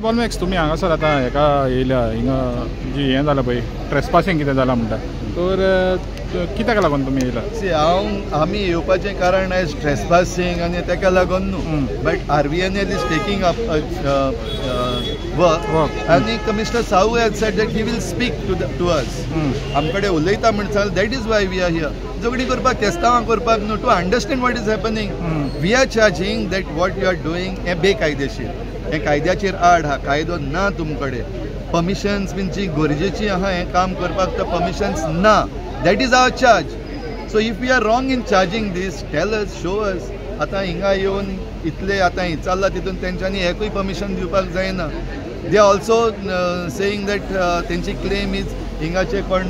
बॉलमॅक्स तुम्ही हांगासर आतां हेका येयल्या हिंगा जी हें जालां पळय ट्रेसपासिंग कितें जालां म्हणटा तर कित्याक लागून तुमी येयला? सी आमी येवपाचें कारण आयज ट्रेसपासिंग आनी ताका लागून न्हू but RVNL is taking up work आनी commissioner Sahu has said that he will speak to us आमचे कडेन उलयता म्हण सांगलें that is why we are here झगडी करपाक केस्तांवां करपाक न्हू to understand what is happening we are charging that what you are doing हें बेकायदेशीर हे कायद्याचेर आड हा कायदो ना तुमचे कडेन परमिशन्स बीन जी गरजेची आहा हें काम करपाक तो परमिशन्स ना that is our charge so if you are wrong in charging this tell us show us आतां हिंगा येवन इतले आतां ही चल्लां तितून तेंच्यांनी एकूय परमिशन दिवपाक जायना they are also saying that तेंची क्लेम इज हिंगाचे कोण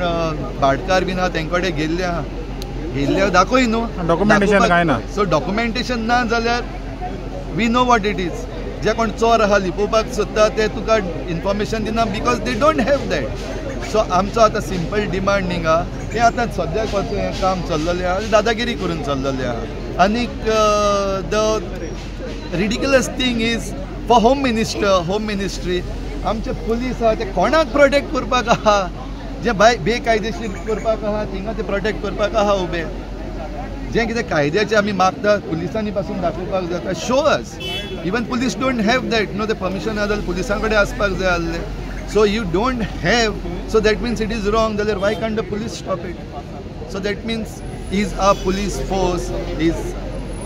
भाटकार बीन आहा तेंचे कडेन गेल्ले दाखय न्हू डॉक्युमेंटेशन काय ना सो डॉक्युमेंटेशन ना जाल्यार we know what it is जे कोण चोर आहा लिपोवपाक सोदता ते तुका इन्फॉर्मेशन दिना because they don't have that so आमचो आतां सिंपल डिमांड हिंगा हें आतां सद्याक पासून हें काम चल्लेलें आहा दादागिरी करून चल्लेलें आहा आनीक the ridiculous thing is for home ministry आमचे पुलीस आहा ते कोणाक प्रोटेक्ट करपाक आहा जे बेकायदेशीर करपाक आहा थिंगा ते प्रोटेक्ट करपाक आहा उबे जे कितें कायद्याचें आमी मागता पुलिसांनी पासून दाखोवपाक जाता show us even police don't have that no ते परमिशन ना जाल्यार पुलिसां कडेन आसपाक जाय आसलें so you don't have so that means it is wrong जाल्यार why can't the police stop it so that means is our police force is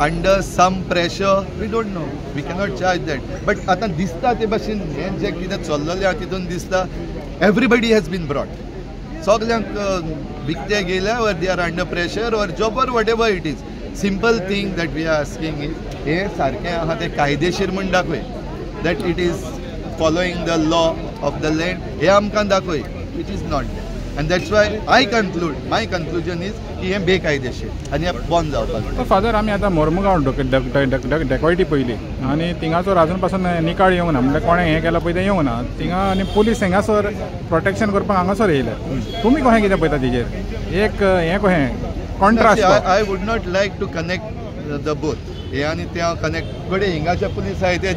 under some pressure we don't know we cannot charge that but आतां दिसता ते भाशेन हें जें कितें चल्लेलें आहा तितून दिसता एवरीबडी हॅज बीन ब्रॉट सगल्यांक विकते गेल्या वर दे आर अंडर प्रेशर और जॉब और whatever it is simple thing that we are asking is हे सारकें आहा तें कायदेशीर म्हूण दाखय that it is following the law of the land हे आमकां दाखय it is not and that's why I conclude my conclusion is की हे बेकायदेशीर आनी बंद जावपाक फादर आमी आतां मोर्मुगांव डेकॉयटी पयली आनी थिंगासर आजून पासून निकाळ येवंक ना म्हणजे कोणें हें केलां पळय तें येवंक ना थिंगा आनी पुलीस हिंगासर प्रोटेक्शन करपाक हांगासर येयले तुमी कशें कितें पळयता तेजेर एक हें कशें contrast I would not like to connect the both हे आनी ते हांव कनेक्ट कडेन हिंगाचे पुलीस आहाय ते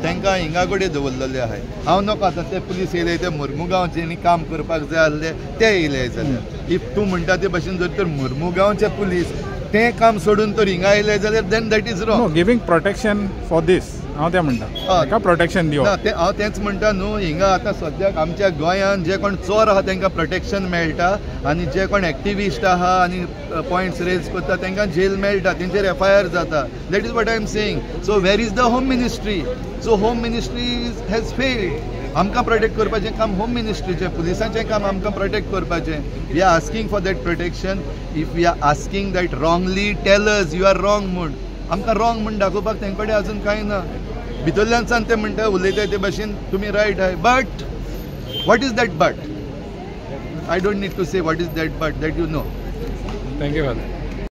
तांकां हिंगा कडेन दवरलेले आहाय हांव नोको आतां ते पुलीस येयले ते मुर्मुगांवचे काम करपाक जाय आसले ते येयले जाल्यार इफ तूं म्हणटा ते भशेन जर तर मुर्मुगांवचे पुलीस तें काम सोडून तर हिंगा येयले जाल्यार then that is wrong giving protection for this हांव तें म्हणटा ताका प्रोटेक्शन दिवप हांव तेंच म्हणटा न्हू हिंगा आतां सद्याक आमच्या गोंयांत जे कोण चोर आहा तांकां प्रोटेक्शन मेळटा आनी जे कोण एक्टिविस्ट आहा आनी पॉयंट्स रेज करता तांकां जेल मेळटा तेंचेर FIR जाता that is what I am saying so where is the home ministry so home ministry has failed आमकां प्रोटेक्ट करपाचें काम होम मिनिस्ट्रीचें पुलिसांचें काम आमकां प्रोटेक्ट करपाचें we are asking for that protection if we are asking that wrongly tell us you are wrong म्हूण आमकां रॉंग म्हूण दाखोवपाक तेंचे कडेन आजून कांय ना भितरल्यान ते म्हणटा उलयताय ते भाशेन तुमी रायट आहाय but what is that but I don't need to say what is that but that you know thank you father